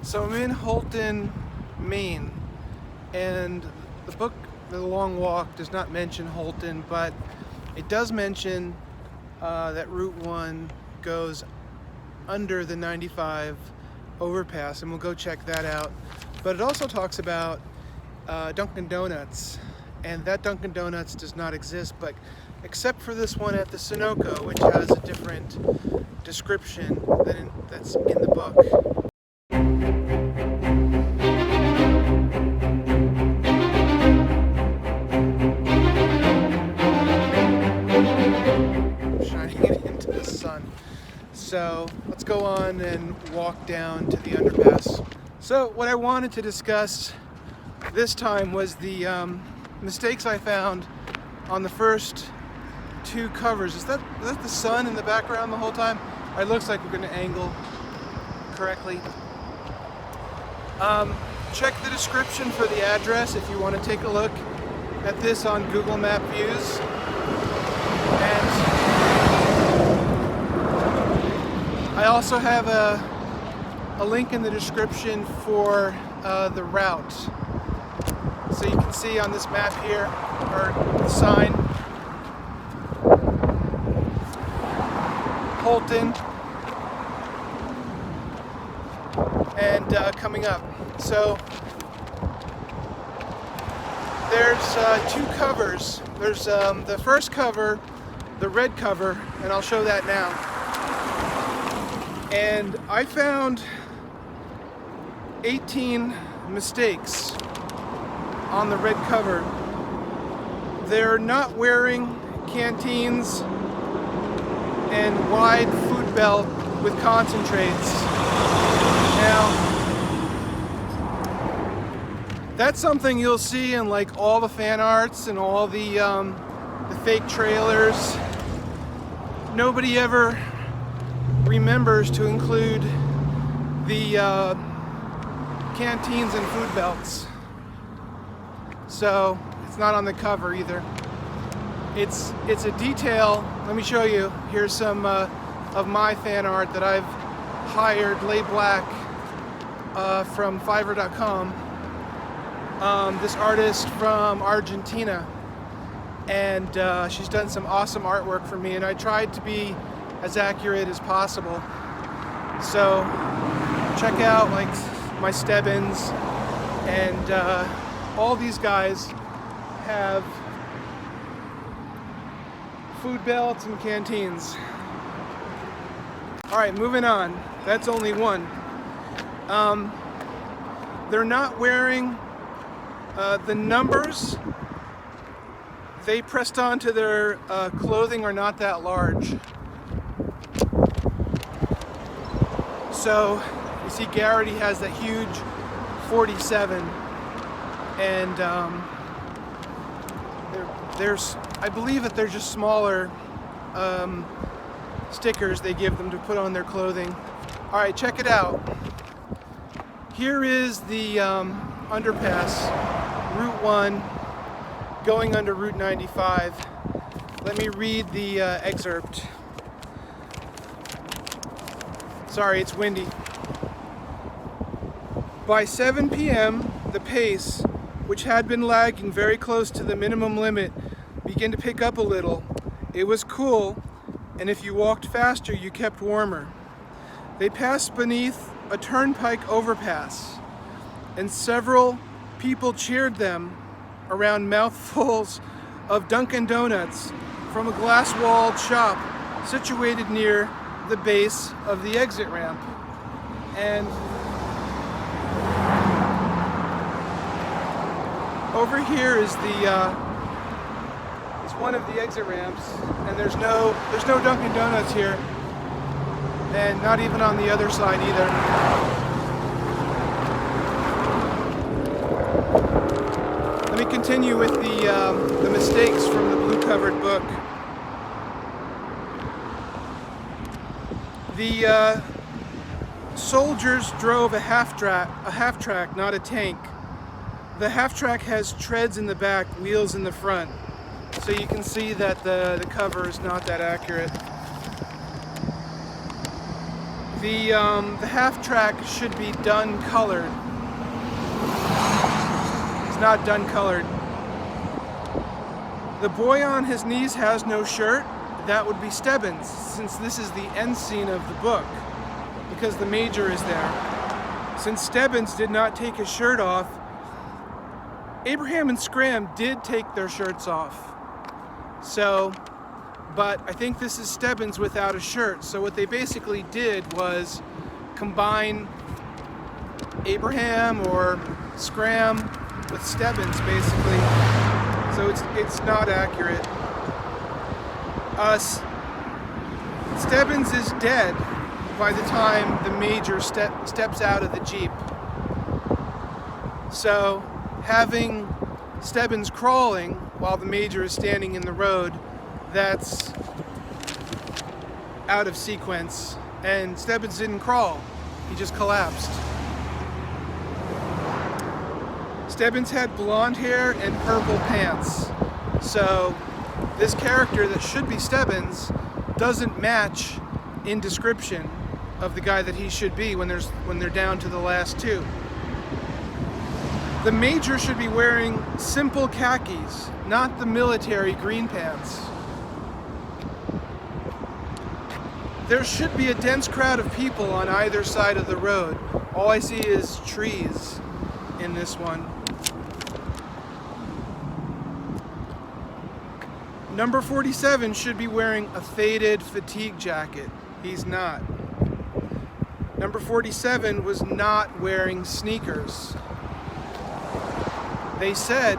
So I'm in Houlton, Maine, and the book, The Long Walk, does not mention Houlton, but it does mention that Route 1 goes under the 95 overpass, and we'll go check that out. But it also talks about Dunkin Donuts, and that Dunkin Donuts does not exist, but except for this one at the Sunoco, which has a different description that's in the book. Shining it into the sun. So let's go on and walk down to the underpass. So what I wanted to discuss this time was the mistakes I found on the first two covers. Is that the sun in the background the whole time? It looks like we're going to angle correctly. Check the description for the address if you want to take a look at this on Google Map Views. And I also have a link in the description for the route. So you can see on this map here, or the sign, Houlton, and coming up. So there's two covers. There's the first cover, the red cover, and I'll show that now. And I found 18 mistakes on the red cover. They're not wearing canteens and wide food belt with concentrates. Now, that's something you'll see in like all the fan arts and all the fake trailers. Nobody ever remembers to include the canteens and food belts. So it's not on the cover either. It's a detail. Let me show you. Here's some of my fan art that I've hired Layblack from Fiverr.com. This artist from Argentina, and she's done some awesome artwork for me, and I tried to be as accurate as possible. So check out like my Stebbins, and all these guys have food belts and canteens. All right, moving on. That's only one. They're not wearing the numbers they pressed onto their clothing are not that large. So you see Garrity has that huge 47, and I believe that they're just smaller stickers they give them to put on their clothing. All right, check it out. Here is the underpass, Route 1, going under Route 95. Let me read the excerpt. Sorry, it's windy. By 7 p.m., the pace, which had been lagging very close to the minimum limit, began to pick up a little. It was cool, and if you walked faster, you kept warmer. They passed beneath a turnpike overpass, and several people cheered them around mouthfuls of Dunkin Donuts from a glass-walled shop situated near the base of the exit ramp. And over here is one of the exit ramps, and there's no Dunkin Donuts here, and not even on the other side either. Let me continue with the mistakes from the blue-covered book. The soldiers drove a half-track, not a tank. The half-track has treads in the back, wheels in the front, so you can see that the cover is not that accurate. The half track should be done colored. It's not done colored. The boy on his knees has no shirt. That would be Stebbins, since this is the end scene of the book, because the Major is there. Since Stebbins did not take his shirt off, Abraham and Scram did take their shirts off. So, but I think this is Stebbins without a shirt. So what they basically did was combine Abraham or Scram with Stebbins, basically. So it's not accurate. Stebbins is dead by the time the Major steps out of the Jeep. So having Stebbins crawling while the Major is standing in the road, that's out of sequence. And Stebbins didn't crawl, he just collapsed. Stebbins had blonde hair and purple pants. So this character that should be Stebbins doesn't match in description of the guy that he should be when they're down to the last two. The Major should be wearing simple khakis, not the military green pants. There should be a dense crowd of people on either side of the road. All I see is trees in this one. Number 47 should be wearing a faded fatigue jacket. He's not. Number 47 was not wearing sneakers. They said,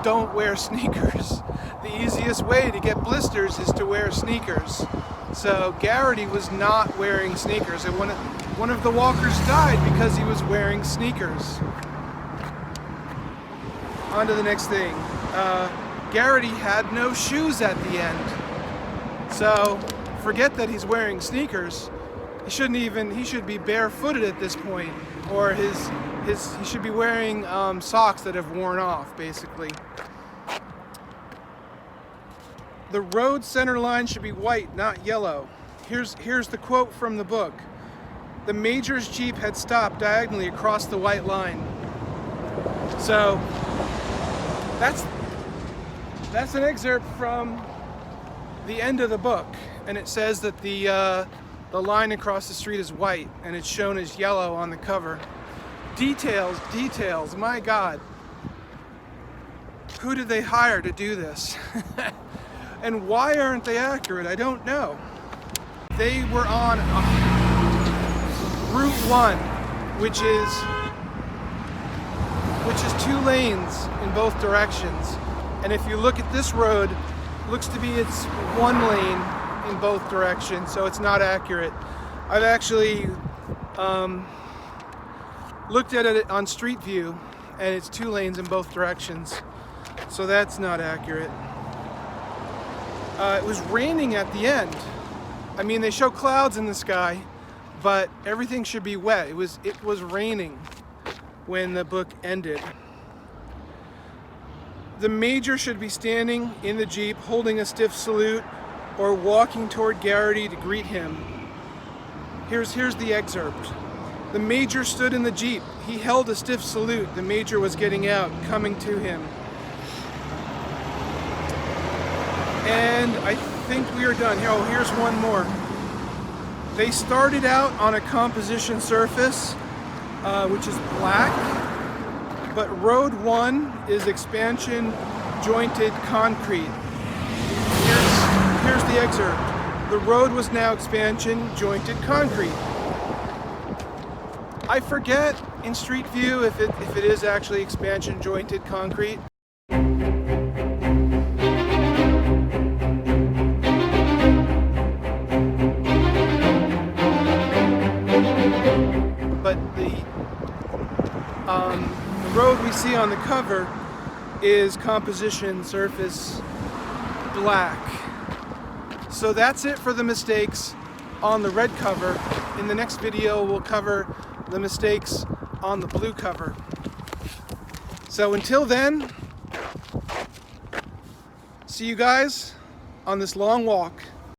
don't wear sneakers. The easiest way to get blisters is to wear sneakers. So Garrity was not wearing sneakers, and one of the walkers died because he was wearing sneakers. On to the next thing. Garrity had no shoes at the end. So forget that he's wearing sneakers. He should be barefooted at this point, or he should be wearing socks that have worn off, basically. The road center line should be white, not yellow. Here's the quote from the book. The Major's Jeep had stopped diagonally across the white line. So that's an excerpt from the end of the book, and it says that the line across the street is white, and it's shown as yellow on the cover. Details, my God. Who did they hire to do this? And why aren't they accurate? I don't know. They were on Route 1, which is 2 lanes in both directions. And if you look at this road, it looks to be it's 1 lane in both directions, so it's not accurate. I've actually looked at it on Street View, and it's 2 lanes in both directions, so that's not accurate. It was raining at the end. I mean, they show clouds in the sky, but everything should be wet. It was raining when the book ended. The Major should be standing in the Jeep holding a stiff salute or walking toward Garrity to greet him. Here's the excerpt. The Major stood in the Jeep. He held a stiff salute. The Major was getting out, coming to him. And I think we are done. Oh, here's one more. They started out on a composition surface, which is black, but Road 1 is expansion jointed concrete. Here's the excerpt. The road was now expansion jointed concrete. I forget in Street View if it is actually expansion jointed concrete. But the road we see on the cover is composition surface black. So that's it for the mistakes on the red cover. In the next video, we'll cover the mistakes on the blue cover. So until then, see you guys on this long walk.